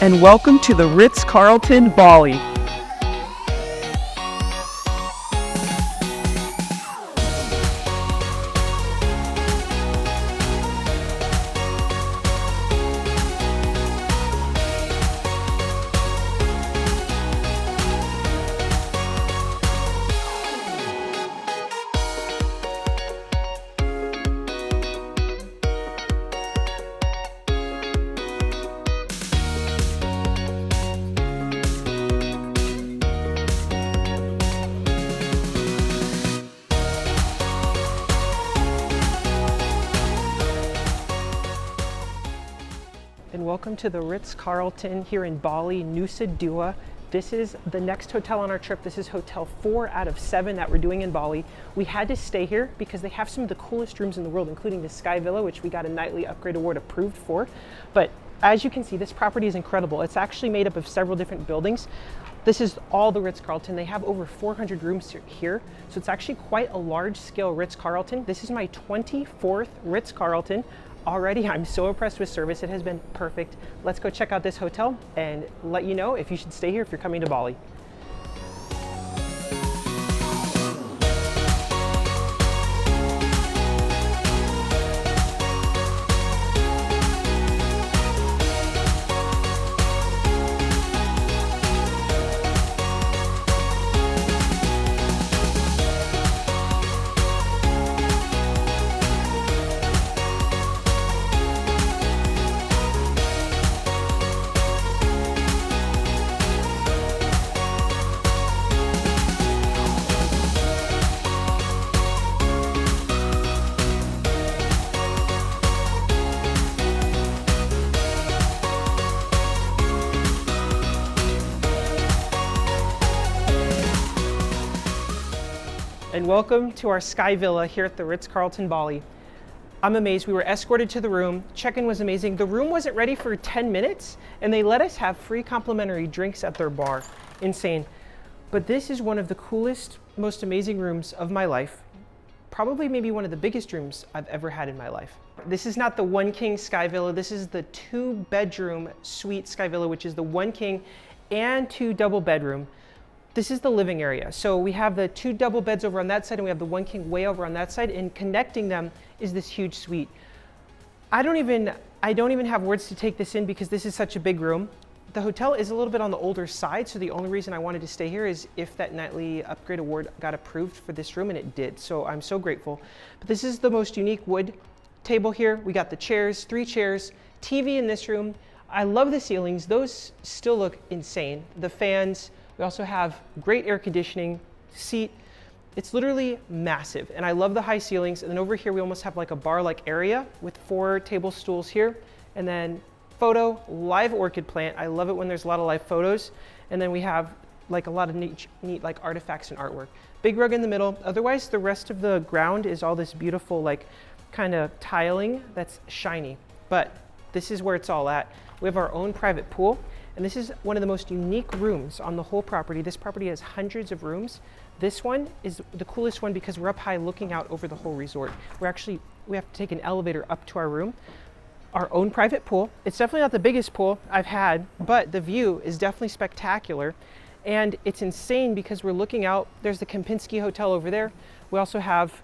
and welcome to the Ritz-Carlton Bali. And welcome to the Ritz-Carlton here in Bali, Nusa Dua. This is the next hotel on our trip. This is hotel 4 out of 7 that we're doing in Bali. We had to stay here because they have some of the coolest rooms in the world, including the Sky Villa, which we got a nightly upgrade award approved for. But as you can see, this property is incredible. It's actually made up of several different buildings. This is all the Ritz-Carlton. They have over 400 rooms here. So it's actually quite a large scale Ritz-Carlton. This is my 24th Ritz-Carlton. Already, I'm so impressed with service. It has been perfect. Let's go check out this hotel and let you know if you should stay here if you're coming to Bali. And welcome to our Sky Villa here at the Ritz-Carlton Bali. I'm amazed. We were escorted to the room. Check-in was amazing. The room wasn't ready for 10 minutes, and they let us have free complimentary drinks at their bar. Insane. But this is one of the coolest, most amazing rooms of my life. Probably maybe one of the biggest rooms I've ever had in my life. This is not the 1 king Sky Villa. This is the 2-bedroom suite Sky Villa, which is the 1 king and 2 double bedroom. This is the living area. So we have the 2 double beds over on that side, and we have the 1 king way over on that side, and connecting them is this huge suite. I don't even have words to take this in because this is such a big room. The hotel is a little bit on the older side, so the only reason I wanted to stay here is if that nightly upgrade award got approved for this room, and it did. So I'm so grateful. But this is the most unique wood table here. We got the chairs, 3 chairs, TV in this room. I love the ceilings. Those still look insane. The fans. We also have great air conditioning, seat. It's literally massive, and I love the high ceilings. And then over here, we almost have like a bar-like area with 4 table stools here. And then photo, live orchid plant. I love it when there's a lot of live photos. And then we have like a lot of neat like artifacts and artwork. Big rug in the middle. Otherwise, the rest of the ground is all this beautiful like kind of tiling that's shiny. But this is where it's all at. We have our own private pool. And this is one of the most unique rooms on the whole property. This property has hundreds of rooms. This one is the coolest one because we're up high looking out over the whole resort. We have to take an elevator up to our room. Our own private pool. It's definitely not the biggest pool I've had, but the view is definitely spectacular. And it's insane because we're looking out. There's the Kempinski Hotel over there. We also have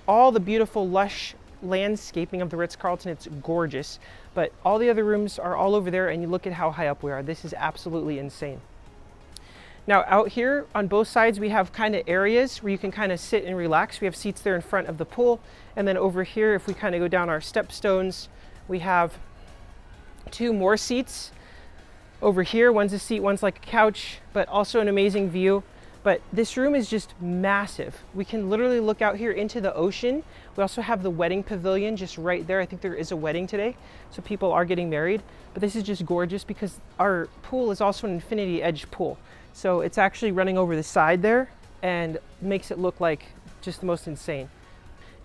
all the beautiful, lush landscaping of the Ritz-Carlton. It's gorgeous, but all the other rooms are all over there, and you look at how high up we are. This is absolutely insane. Now out here on both sides, we have kind of areas where you can kind of sit and relax. We have seats there in front of the pool, and then over here, if we kind of go down our stepstones, we have 2 more seats over here. One's a seat, one's like a couch, but also an amazing view. But this room is just massive. We can literally look out here into the ocean. We also have the wedding pavilion just right there. I think there is a wedding today, so people are getting married. But this is just gorgeous because our pool is also an infinity edge pool. So it's actually running over the side there and makes it look like just the most insane.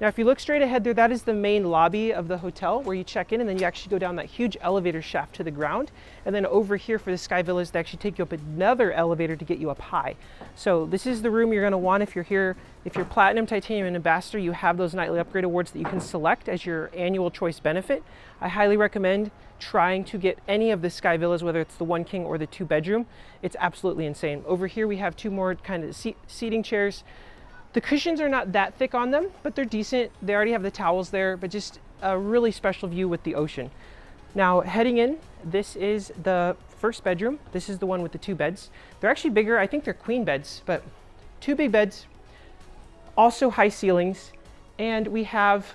Now, if you look straight ahead there, that is the main lobby of the hotel where you check in, and then you actually go down that huge elevator shaft to the ground. And then over here for the Sky Villas, they actually take you up another elevator to get you up high. So this is the room you're gonna want if you're here. If you're Platinum, Titanium, and Ambassador, you have those nightly upgrade awards that you can select as your annual choice benefit. I highly recommend trying to get any of the Sky Villas, whether it's the 1 king or the 2 bedroom. It's absolutely insane. Over here we have 2 more kind of seating chairs. The cushions are not that thick on them, but they're decent. They already have the towels there, but just a really special view with the ocean. Now, heading in, this is the first bedroom. This is the one with the 2 beds. They're actually bigger. I think they're queen beds, but 2 big beds, also high ceilings. And we have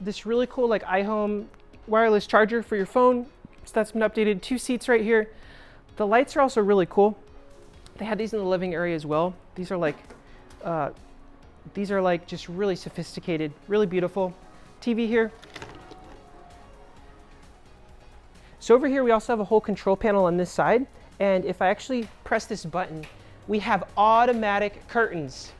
this really cool like iHome wireless charger for your phone. So that's been updated. 2 seats right here. The lights are also really cool. They had these in the living area as well. These are like just really sophisticated, really beautiful. TV here. So over here, we also have a whole control panel on this side. And if I actually press this button, we have automatic curtains.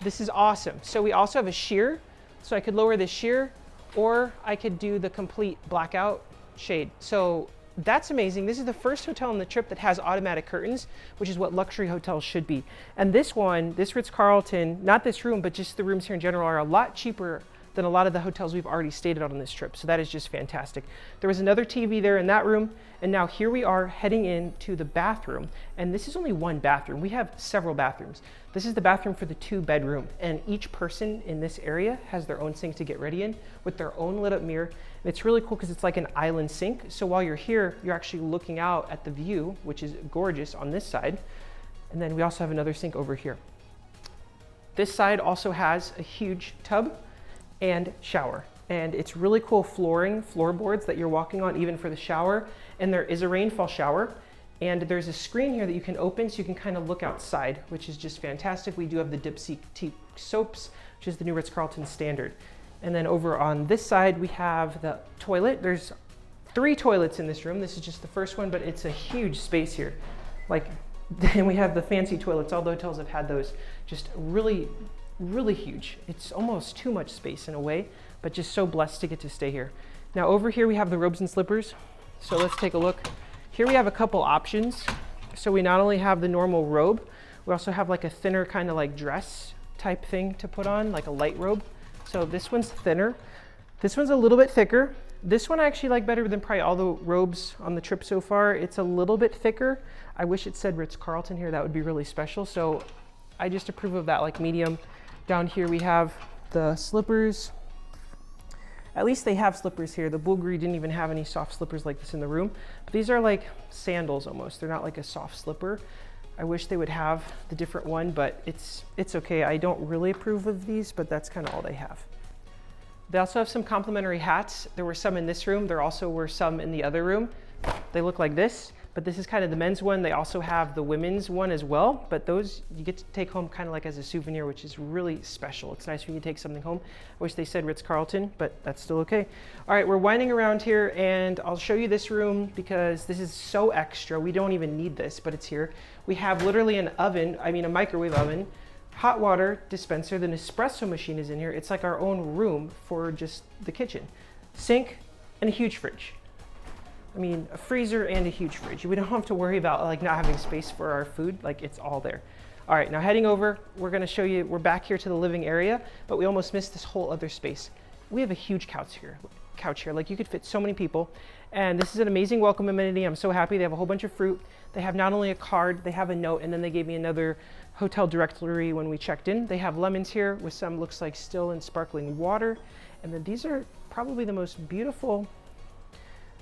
This is awesome. So we also have a sheer. So I could lower the sheer, or I could do the complete blackout shade. So that's amazing. This is the first hotel on the trip that has automatic curtains, which is what luxury hotels should be. And this one, this Ritz-Carlton, not this room, but just the rooms here in general, are a lot cheaper than a lot of the hotels we've already stayed on this trip. So that is just fantastic. There was another TV there in that room. And now here we are heading into the bathroom. And this is only 1 bathroom. We have several bathrooms. This is the bathroom for the 2 bedroom. And each person in this area has their own sink to get ready in with their own lit up mirror. And it's really cool because it's like an island sink. So while you're here, you're actually looking out at the view, which is gorgeous on this side. And then we also have another sink over here. This side also has a huge tub and shower. And it's really cool floorboards that you're walking on even for the shower. And there is a rainfall shower. And there's a screen here that you can open so you can kind of look outside, which is just fantastic. We do have the Dipsy soaps, which is the new Ritz-Carlton standard. And then over on this side, we have the toilet. There's 3 toilets in this room. This is just the first one, but it's a huge space here. And we have the fancy toilets. All the hotels have had those, just really, really huge. It's almost too much space in a way, but just so blessed to get to stay here. Now over here, we have the robes and slippers. So let's take a look. Here we have a couple options. So we not only have the normal robe, we also have like a thinner kind of like dress type thing to put on, like a light robe. So this one's thinner. This one's a little bit thicker. This one I actually like better than probably all the robes on the trip so far. It's a little bit thicker. I wish it said Ritz-Carlton here. That would be really special. So I just approve of that, like medium. Down here we have the slippers. At least they have slippers here. The Bulgari didn't even have any soft slippers like this in the room. But these are like sandals almost. They're not like a soft slipper. I wish they would have the different one, but it's okay. I don't really approve of these, but that's kind of all they have. They also have some complimentary hats. There were some in this room. There also were some in the other room. They look like this, but this is kind of the men's one. They also have the women's one as well, but those you get to take home kind of like as a souvenir, which is really special. It's nice when you take something home. I wish they said Ritz-Carlton, but that's still okay. All right, we're winding around here and I'll show you this room because this is so extra. We don't even need this, but it's here. We have literally an oven, a microwave oven, hot water dispenser, the Nespresso machine is in here. It's like our own room for just the kitchen. Sink and a huge fridge. A freezer and a huge fridge. We don't have to worry about like not having space for our food. Like it's all there. All right, now heading over, we're gonna show you, we're back here to the living area, but we almost missed this whole other space. We have a huge couch here. Like you could fit so many people. And this is an amazing welcome amenity. I'm so happy. They have a whole bunch of fruit. They have not only a card, they have a note, and then they gave me another hotel directory when we checked in. They have lemons here with some looks like still and sparkling water. And then these are probably the most beautiful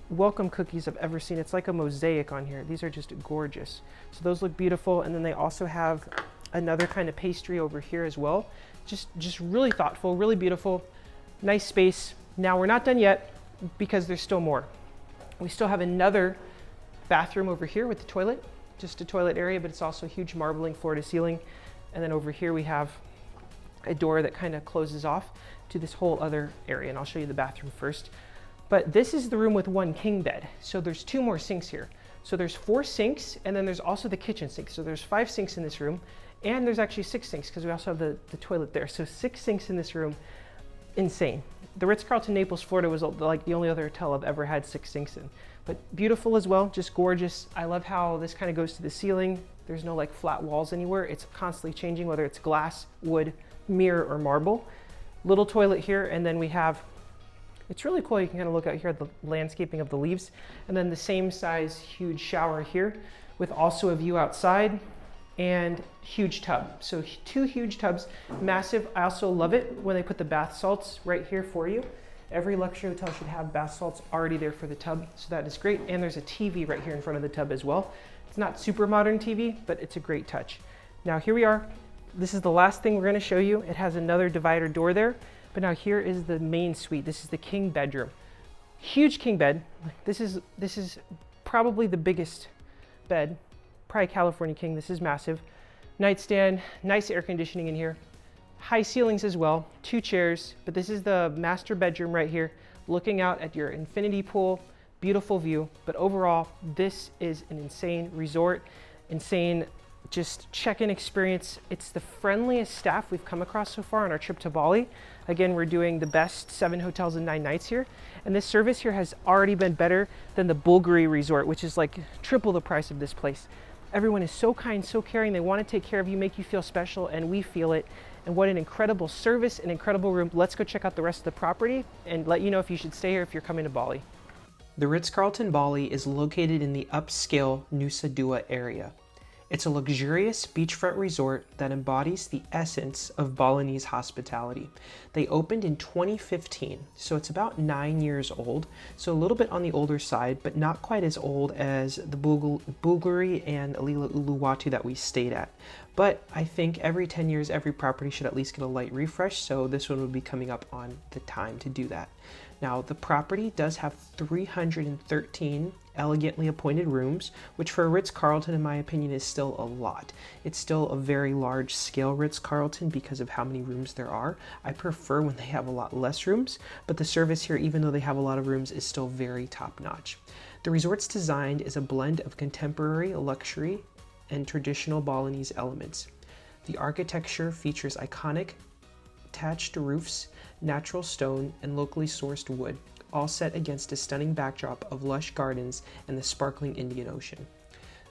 welcome cookies I've ever seen. It's like a mosaic on here. These are just gorgeous. So those look beautiful. And then they also have another kind of pastry over here as well. Just really thoughtful, really beautiful, nice space. Now we're not done yet because there's still more. We still have another bathroom over here with the toilet, just a toilet area, but it's also huge marbling floor to ceiling. And then over here we have a door that kind of closes off to this whole other area. And I'll show you the bathroom first. But this is the room with 1 king bed. So there's 2 more sinks here. So there's 4 sinks, and then there's also the kitchen sink. So there's 5 sinks in this room, and there's actually 6 sinks because we also have the toilet there. So 6 sinks in this room. insane. The Ritz-Carlton Naples, Florida was like the only other hotel I've ever had 6 sinks in. But beautiful as well, just gorgeous. I love how this kind of goes to the ceiling. There's no like flat walls anywhere. It's constantly changing, whether it's glass, wood, mirror, or marble. Little toilet here, and then we have, it's really cool. You can kind of look out here at the landscaping of the leaves. And then the same size, huge shower here with also a view outside and huge tub. So 2 huge tubs, massive. I also love it when they put the bath salts right here for you. Every luxury hotel should have bath salts already there for the tub. So that is great. And there's a TV right here in front of the tub as well. It's not super modern TV, but it's a great touch. Now here we are. This is the last thing we're going to show you. It has another divider door there. But now here is the main suite. This is the king bedroom. Huge king bed. This is probably the biggest bed. Probably California king. This is massive. Nightstand, nice air conditioning in here. High ceilings as well, 2 chairs, but this is the master bedroom right here, looking out at your infinity pool, beautiful view. But overall, this is an insane resort, insane just check-in experience. It's the friendliest staff we've come across so far on our trip to Bali. Again, we're doing the best 7 hotels and 9 nights here. And this service here has already been better than the Bulgari resort, which is like triple the price of this place. Everyone is so kind, so caring. They want to take care of you, make you feel special, and we feel it. And what an incredible service, an incredible room. Let's go check out the rest of the property and let you know if you should stay here if you're coming to Bali. The Ritz-Carlton Bali is located in the upscale Nusa Dua area. It's a luxurious beachfront resort that embodies the essence of Balinese hospitality. They opened in 2015, so it's about 9 years old, so a little bit on the older side, but not quite as old as the Bulgari and Alila Uluwatu that we stayed at. But I think every 10 years, every property should at least get a light refresh, so this one would be coming up on the time to do that. Now, the property does have 313 elegantly appointed rooms, which for a Ritz-Carlton, in my opinion, is still a lot. It's still a very large scale Ritz-Carlton because of how many rooms there are. I prefer when they have a lot less rooms, but the service here, even though they have a lot of rooms, is still very top-notch. The resort's designed is a blend of contemporary luxury and traditional Balinese elements. The architecture features iconic thatched roofs, natural stone, and locally sourced wood, all set against a stunning backdrop of lush gardens and the sparkling Indian Ocean.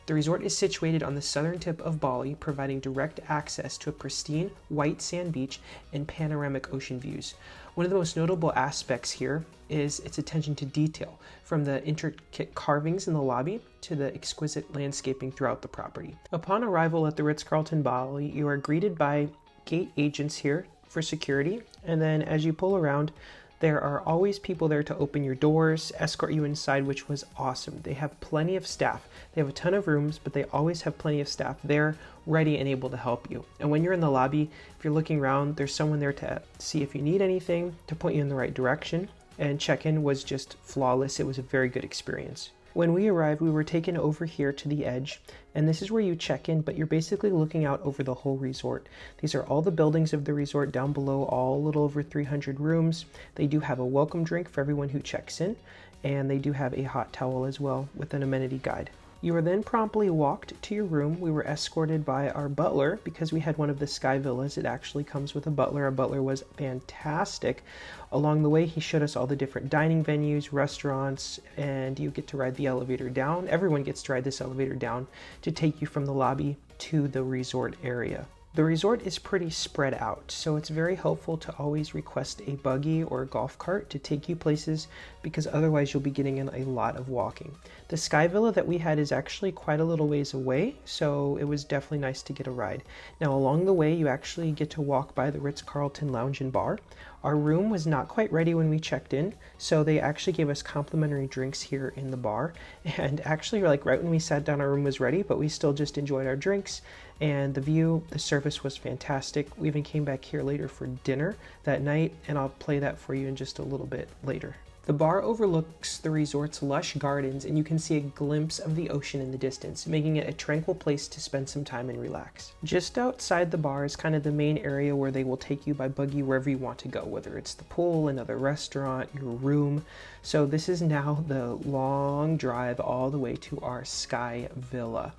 The resort is situated on the southern tip of Bali, providing direct access to a pristine white sand beach and panoramic ocean views. One of the most notable aspects here is its attention to detail, from the intricate carvings in the lobby to the exquisite landscaping throughout the property. Upon arrival at the Ritz-Carlton Bali, you are greeted by gate agents here for security, and then as you pull around, there are always people there to open your doors, escort you inside, which was awesome. They have plenty of staff. They have a ton of rooms, but they always have plenty of staff there, ready and able to help you. And when you're in the lobby, if you're looking around, there's someone there to see if you need anything, to point you in the right direction. And check-in was just flawless. It was a very good experience. When we arrived, we were taken over here to the edge, and this is where you check in, but you're basically looking out over the whole resort. These are all the buildings of the resort down below, all a little over 300 rooms. They do have a welcome drink for everyone who checks in, and they do have a hot towel as well with an amenity guide. You were then promptly walked to your room. We were escorted by our butler because we had one of the sky villas. It actually comes with a butler. Our butler was fantastic. Along the way, he showed us all the different dining venues, restaurants, and you get to ride the elevator down. Everyone gets to ride this elevator down to take you from the lobby to the resort area. The resort is pretty spread out, so it's very helpful to always request a buggy or a golf cart to take you places, because otherwise you'll be getting in a lot of walking. The Sky Villa that we had is actually quite a little ways away, so it was definitely nice to get a ride. Now along the way, you actually get to walk by the Ritz-Carlton Lounge and Bar. Our room was not quite ready when we checked in, so they actually gave us complimentary drinks here in the bar. And actually, like right when we sat down, our room was ready, but we still just enjoyed our drinks. And the view, the service was fantastic. We even came back here later for dinner that night, and I'll play that for you in just a little bit later. The bar overlooks the resort's lush gardens, and you can see a glimpse of the ocean in the distance, making it a tranquil place to spend some time and relax. Just outside the bar is kind of the main area where they will take you by buggy wherever you want to go, whether it's the pool, another restaurant, your room. So this is now the long drive all the way to our Sky Villa.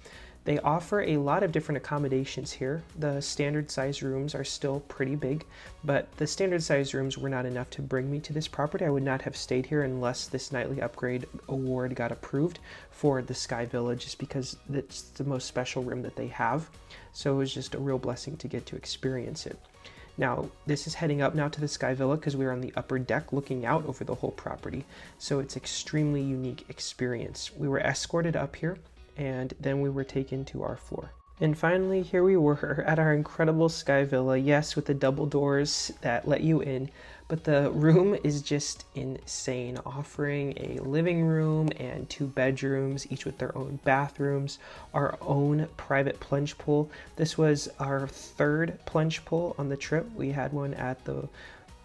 They offer a lot of different accommodations here. The standard size rooms are still pretty big, but the standard size rooms were not enough to bring me to this property. I would not have stayed here unless this nightly upgrade award got approved for the Sky Villa, just because it's the most special room that they have. So it was just a real blessing to get to experience it. Now, this is heading up now to the Sky Villa because we're on the upper deck looking out over the whole property. So it's extremely unique experience. We were escorted up here and then we were taken to our floor. And finally, here we were at our incredible Sky Villa. Yes, with the double doors that let you in, but the room is just insane, offering a living room and 2 bedrooms, each with their own bathrooms, our own private plunge pool. This was our 3rd plunge pool on the trip. We had one at the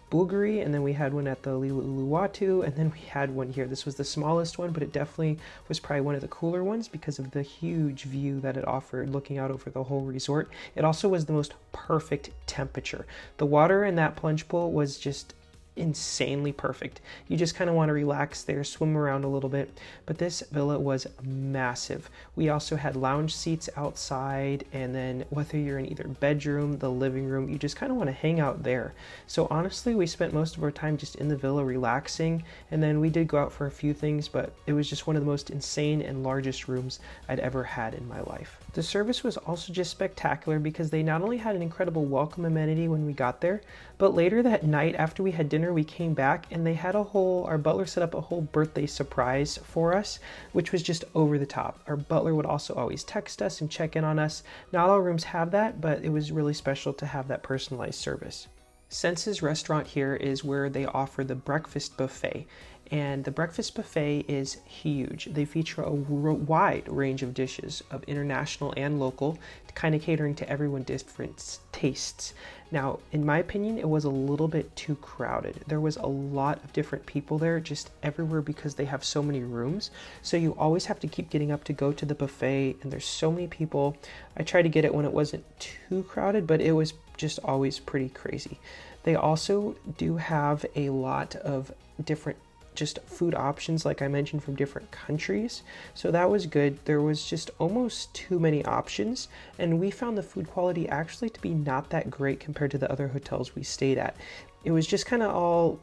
Bulgari, and then we had one at the Lila Uluwatu, and then we had one here. This was the smallest one, but it definitely was probably one of the cooler ones because of the huge view that it offered looking out over the whole resort. It also was the most perfect temperature. The water in that plunge pool was just insanely perfect. You just kind of want to relax there, swim around a little bit, but this villa was massive. We also had lounge seats outside, and then whether you're in either bedroom, the living room, you just kind of want to hang out there. So honestly, we spent most of our time just in the villa relaxing, and then we did go out for a few things, but it was just one of the most insane and largest rooms I'd ever had in my life. The service was also just spectacular because they not only had an incredible welcome amenity when we got there, but later that night after we had dinner, we came back and they had our butler set up a whole birthday surprise for us, which was just over the top. Our butler would also always text us and check in on us. Not all rooms have that, but it was really special to have that personalized service. Sense's restaurant here is where they offer the breakfast buffet, and the breakfast buffet is huge. They feature a wide range of dishes of international and local, kind of catering to everyone's different tastes. Now, in my opinion, it was a little bit too crowded. There was a lot of different people there just everywhere because they have so many rooms. So you always have to keep getting up to go to the buffet, and there's so many people. I tried to get it when it wasn't too crowded, but it was just always pretty crazy. They also do have a lot of different just food options, like I mentioned, from different countries. So that was good. There was just almost too many options, and we found the food quality actually to be not that great compared to the other hotels we stayed at. It was just kind of all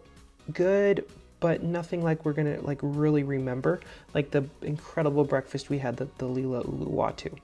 good, but nothing like we're gonna like really remember, like the incredible breakfast we had at the Lila Uluwatu.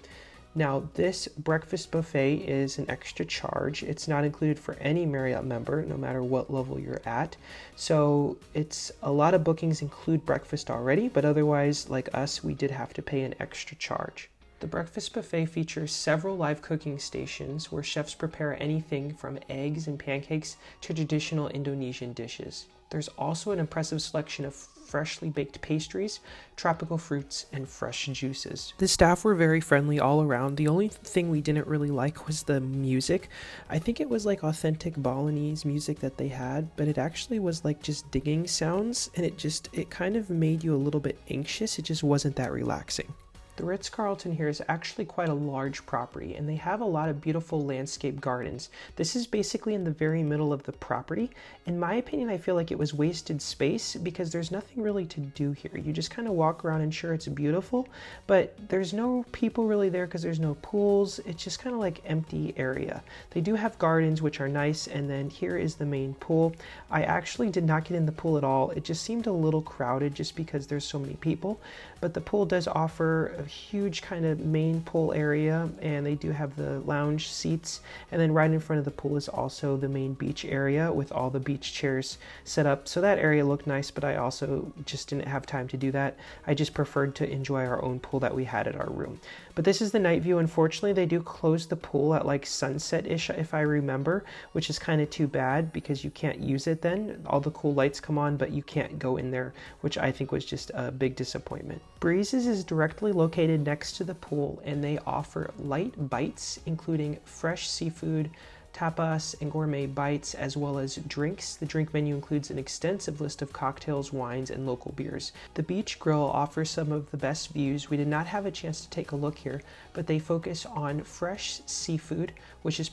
Now, this breakfast buffet is an extra charge. It's not included for any Marriott member, no matter what level you're at. So it's a lot of bookings include breakfast already, but otherwise, like us, we did have to pay an extra charge. The breakfast buffet features several live cooking stations where chefs prepare anything from eggs and pancakes to traditional Indonesian dishes. There's also an impressive selection of freshly baked pastries, tropical fruits, and fresh juices. The staff were very friendly all around. The only thing we didn't really like was the music. I think it was like authentic Balinese music that they had, but it actually was like just dinging sounds, and it kind of made you a little bit anxious. It just wasn't that relaxing. The Ritz-Carlton here is actually quite a large property, and they have a lot of beautiful landscape gardens. This is basically in the very middle of the property. In my opinion, I feel like it was wasted space because there's nothing really to do here. You just kind of walk around and sure, it's beautiful, but there's no people really there because there's no pools. It's just kind of like empty area. They do have gardens, which are nice, and then here is the main pool. I actually did not get in the pool at all. It just seemed a little crowded just because there's so many people, but the pool does offer a huge kind of main pool area, and they do have the lounge seats, and then right in front of the pool is also the main beach area with all the beach chairs set up. So that area looked nice, but I also just didn't have time to do that. I just preferred to enjoy our own pool that we had at our room. But this is the night view. Unfortunately, they do close the pool at like sunset-ish, if I remember, which is kind of too bad because you can't use it then. All the cool lights come on, but you can't go in there, which I think was just a big disappointment. Breezes is directly located next to the pool, and they offer light bites, including fresh seafood, tapas, and gourmet bites, as well as drinks. The drink menu includes an extensive list of cocktails, wines, and local beers. The Beach Grill offers some of the best views. We did not have a chance to take a look here, but they focus on fresh seafood, which is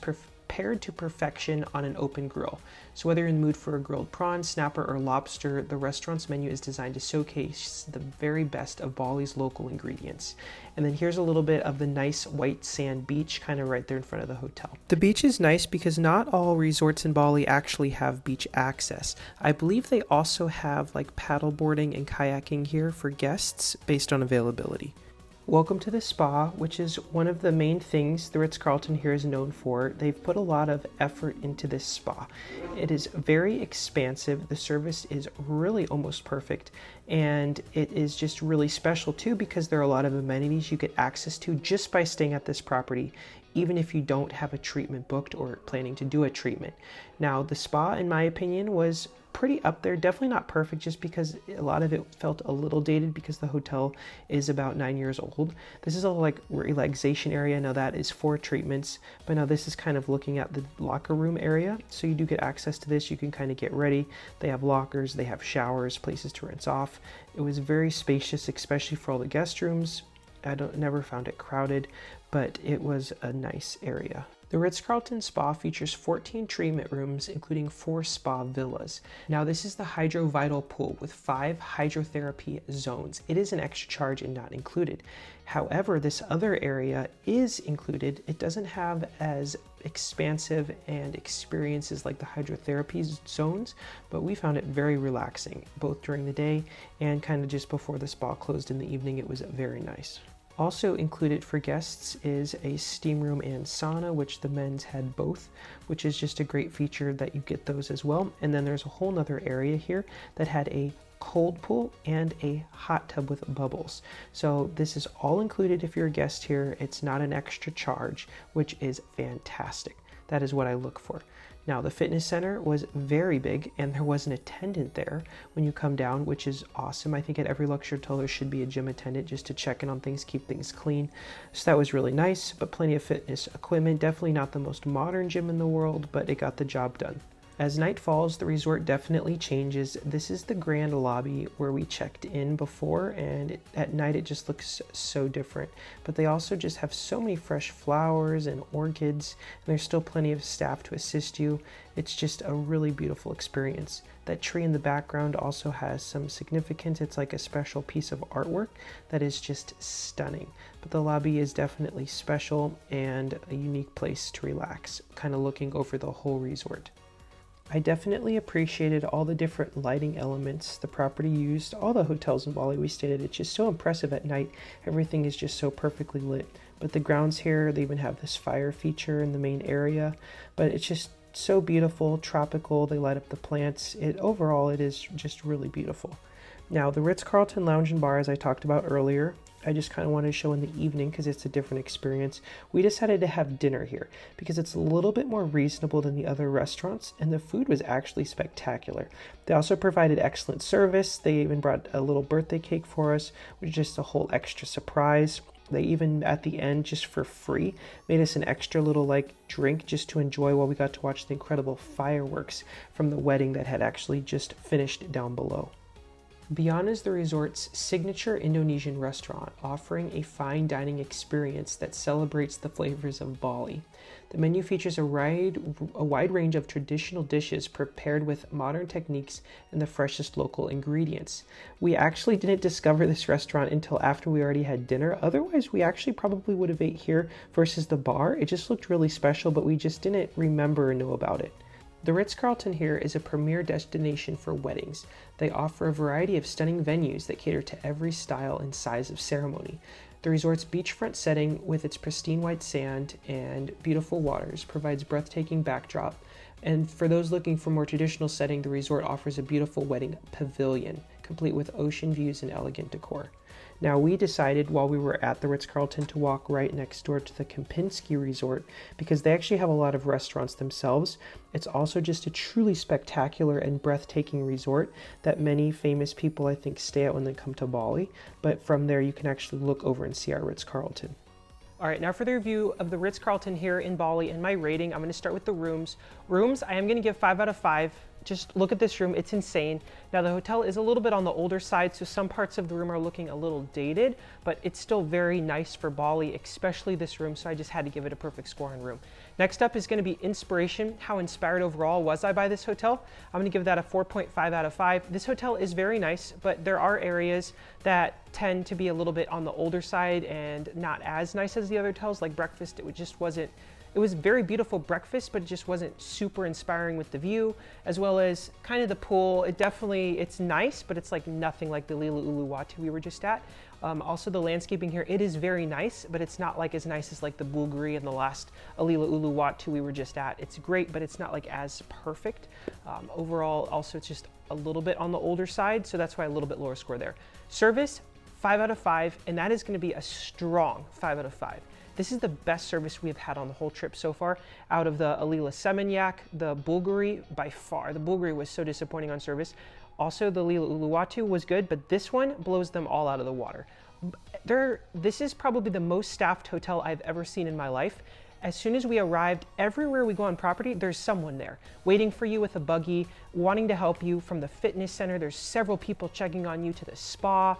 prepared to perfection on an open grill. So whether you're in the mood for a grilled prawn, snapper, or lobster, the restaurant's menu is designed to showcase the very best of Bali's local ingredients. And then here's a little bit of the nice white sand beach kind of right there in front of the hotel. The beach is nice because not all resorts in Bali actually have beach access. I believe they also have like paddle boarding and kayaking here for guests based on availability. Welcome to the spa, which is one of the main things the Ritz-Carlton here is known for. They've put a lot of effort into this spa. It is very expansive. The service is really almost perfect, and it is just really special too because there are a lot of amenities you get access to just by staying at this property, even if you don't have a treatment booked or planning to do a treatment. Now, the spa, in my opinion, was pretty up there, definitely not perfect just because a lot of it felt a little dated because the hotel is about 9 years old. This is a like relaxation area. Now that is for treatments, but now this is kind of looking at the locker room area. So you do get access to this. You can kind of get ready. They have lockers, they have showers, places to rinse off. It was very spacious, especially for all the guest rooms. Never found it crowded, but it was a nice area. The Ritz-Carlton Spa features 14 treatment rooms, including 4 spa villas. Now, this is the Hydro Vital pool with 5 hydrotherapy zones. It is an extra charge and not included. However, this other area is included. It doesn't have as expansive and experiences like the hydrotherapy zones, but we found it very relaxing, both during the day and kind of just before the spa closed in the evening. It was very nice. Also included for guests is a steam room and sauna, which the men's had both, which is just a great feature that you get those as well. And then there's a whole nother area here that had a cold pool and a hot tub with bubbles. So this is all included if you're a guest here. It's not an extra charge, which is fantastic. That is what I look for. Now, the fitness center was very big and there was an attendant there when you come down, which is awesome. I think at every luxury hotel there should be a gym attendant just to check in on things, keep things clean. So that was really nice, but plenty of fitness equipment. Definitely not the most modern gym in the world, but it got the job done. As night falls, the resort definitely changes. This is the grand lobby where we checked in before, and at night it just looks so different. But they also just have so many fresh flowers and orchids, and there's still plenty of staff to assist you. It's just a really beautiful experience. That tree in the background also has some significance. It's like a special piece of artwork that is just stunning. But the lobby is definitely special and a unique place to relax, kind of looking over the whole resort. I definitely appreciated all the different lighting elements the property used. All the hotels in Bali we stayed at, it's just so impressive at night. Everything is just so perfectly lit. But the grounds here, they even have this fire feature in the main area. But it's just so beautiful, tropical. They light up the plants. Overall, it is just really beautiful. Now, the Ritz-Carlton Lounge and Bar, as I talked about earlier, I just kind of wanted to show in the evening because it's a different experience. We decided to have dinner here because it's a little bit more reasonable than the other restaurants, and the food was actually spectacular. They also provided excellent service. They even brought a little birthday cake for us, which is just a whole extra surprise. They even, at the end, just for free, made us an extra little like drink just to enjoy while we got to watch the incredible fireworks from the wedding that had actually just finished down below. Bejana is the resort's signature Indonesian restaurant, offering a fine dining experience that celebrates the flavors of Bali. The menu features a wide range of traditional dishes prepared with modern techniques and the freshest local ingredients. We actually didn't discover this restaurant until after we already had dinner. Otherwise, we actually probably would have ate here versus the bar. It just looked really special, but we just didn't remember or know about it. The Ritz-Carlton here is a premier destination for weddings. They offer a variety of stunning venues that cater to every style and size of ceremony. The resort's beachfront setting, with its pristine white sand and beautiful waters, provides breathtaking backdrop. And for those looking for more traditional setting, the resort offers a beautiful wedding pavilion, complete with ocean views and elegant decor. Now, we decided while we were at the Ritz-Carlton to walk right next door to the Kempinski resort because they actually have a lot of restaurants themselves. It's also just a truly spectacular and breathtaking resort that many famous people, I think, stay at when they come to Bali. But from there, you can actually look over and see our Ritz-Carlton. All right, now for the review of the Ritz-Carlton here in Bali and my rating, I'm going to start with the rooms. Rooms, I am going to give 5 out of 5 Just look at this room, it's insane. Now the hotel is a little bit on the older side, so some parts of the room are looking a little dated, but it's still very nice for Bali, especially this room, so I just had to give it a perfect score on room. Next up is gonna be inspiration. How inspired overall was I by this hotel? I'm gonna give that a 4.5 out of 5. This hotel is very nice, but there are areas that tend to be a little bit on the older side and not as nice as the other hotels. Like breakfast, it was very beautiful breakfast, but it just wasn't super inspiring with the view, as well as kind of the pool. It's nice, but it's like nothing like the Lila Uluwatu we were just at. Also the landscaping here, it is very nice, but it's not like as nice as like the Bulgari and the last Alila Uluwatu we were just at. It's great, but it's not like as perfect. Overall, also it's just a little bit on the older side, so that's why a little bit lower score there. Service, 5 out of 5, and that is gonna be a strong 5 out of 5. This is the best service we have had on the whole trip so far. Out of the Alila Seminyak, the Bulgari, by far. The Bulgari was so disappointing on service. Also, the Lila Uluwatu was good, but this one blows them all out of the water. This is probably the most staffed hotel I've ever seen in my life. As soon as we arrived, everywhere we go on property, there's someone there waiting for you with a buggy, wanting to help you. From the fitness center, there's several people checking on you, to the spa.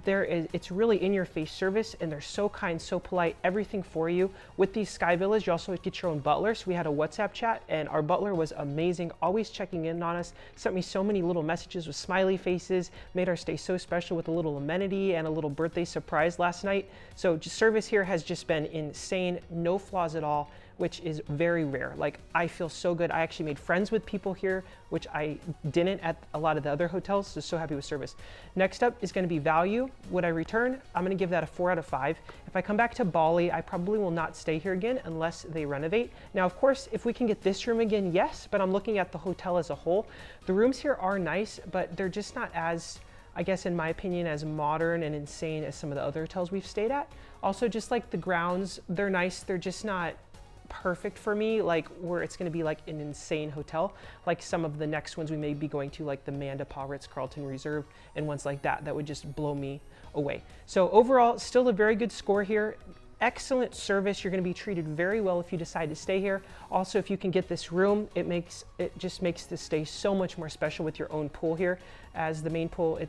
It's really in-your-face service, and they're so kind, so polite, everything for you. With these sky villas, you also get your own butler. So we had a WhatsApp chat, and our butler was amazing, always checking in on us, sent me so many little messages with smiley faces, made our stay so special with a little amenity and a little birthday surprise last night. So service here has just been insane, no flaws at all, which is very rare. Like, I feel so good. I actually made friends with people here, which I didn't at a lot of the other hotels, so happy with service. Next up is gonna be value. Would I return? I'm gonna give that a 4 out of 5. If I come back to Bali, I probably will not stay here again unless they renovate. Now, of course, if we can get this room again, yes, but I'm looking at the hotel as a whole. The rooms here are nice, but they're just not as, I guess in my opinion, as modern and insane as some of the other hotels we've stayed at. Also, just like the grounds, they're nice, they're just not perfect for me, like where it's going to be like an insane hotel, like some of the next ones we may be going to, like the Mandapa Ritz-Carlton Reserve and ones like that would just blow me away. So overall, still a very good score here. Excellent service. You're going to be treated very well if you decide to stay here. Also, if you can get this room, it just makes the stay so much more special with your own pool here. As the main pool,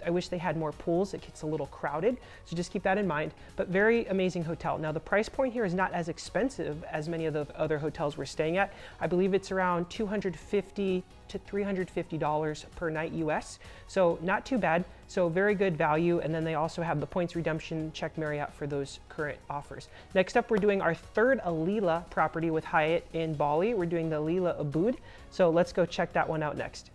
I wish they had more pools. It gets a little crowded, so just keep that in mind. But very amazing hotel. Now the price point here is not as expensive as many of the other hotels we're staying at. I believe it's around $250 to $350 per night US. So not too bad. So very good value. And then they also have the points redemption. Check Marriott for those current offers. Next up, we're doing our third Alila property with Hyatt in Bali. We're doing the Alila Ubud. So let's go check that one out next.